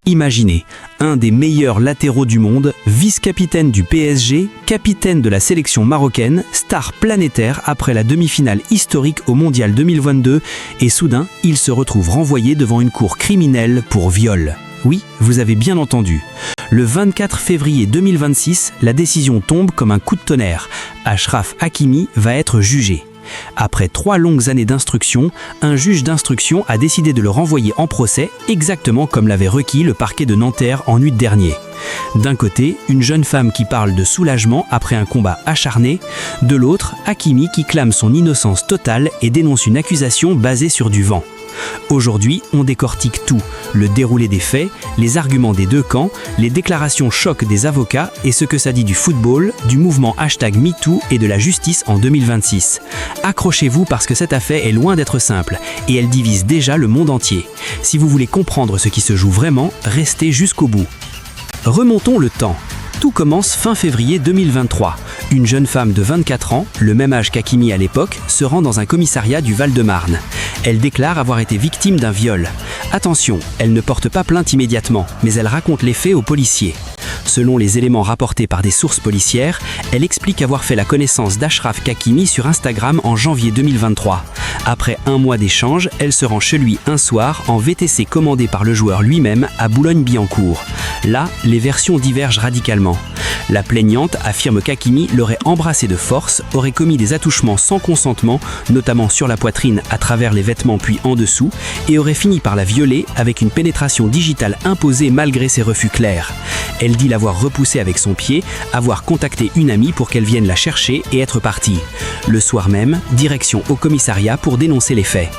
Imaginez, un des meilleurs latéraux du monde, vice-capitaine du PSG, capitaine de la sélection marocaine, star planétaire après la demi-finale historique au Mondial 2022, et soudain, il se retrouve renvoyé devant une cour criminelle pour viol. Oui, vous avez bien entendu. Le 24 février 2026, la décision tombe comme un coup de tonnerre. Achraf Hakimi va être jugé. Après 3 longues années d'instruction, un juge d'instruction a décidé de le renvoyer en procès exactement comme l'avait requis le parquet de Nanterre en août dernier. D'un côté, une jeune femme qui parle de soulagement après un combat acharné, de l'autre, Hakimi qui clame son innocence totale et dénonce une accusation basée sur du vent. Aujourd'hui, on décortique tout, le déroulé des faits, les arguments des deux camps, les déclarations choc des avocats et ce que ça dit du football, du mouvement #MeToo et de la justice en 2026. Accrochez-vous parce que cette affaire est loin d'être simple et elle divise déjà le monde entier. Si vous voulez comprendre ce qui se joue vraiment, restez jusqu'au bout. Remontons le temps. Tout commence fin février 2023. Une jeune femme de 24 ans, le même âge qu'Hakimi à l'époque, se rend dans un commissariat du Val-de-Marne. Elle déclare avoir été victime d'un viol. Attention, elle ne porte pas plainte immédiatement, mais elle raconte les faits aux policiers. Selon les éléments rapportés par des sources policières, elle explique avoir fait la connaissance d'Achraf Hakimi sur Instagram en janvier 2023. Après un mois d'échange, elle se rend chez lui un soir en VTC commandé par le joueur lui-même à Boulogne-Billancourt. Là, les versions divergent radicalement. La plaignante affirme qu'Hakimi l'aurait embrassée de force, aurait commis des attouchements sans consentement, notamment sur la poitrine à travers les vêtements puis en dessous, et aurait fini par la violer avec une pénétration digitale imposée malgré ses refus clairs. Elle dit l'avoir repoussée avec son pied, avoir contacté une amie pour qu'elle vienne la chercher et être partie. Le soir même, direction au commissariat pour dénoncer les faits.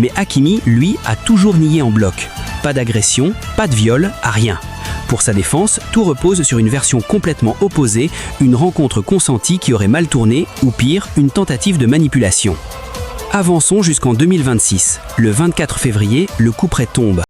Mais Hakimi, lui, a toujours nié en bloc. Pas d'agression, pas de viol, à rien. Pour sa défense, tout repose sur une version complètement opposée, une rencontre consentie qui aurait mal tourné, ou pire, une tentative de manipulation. Avançons jusqu'en 2026. Le 24 février, le coup près tombe.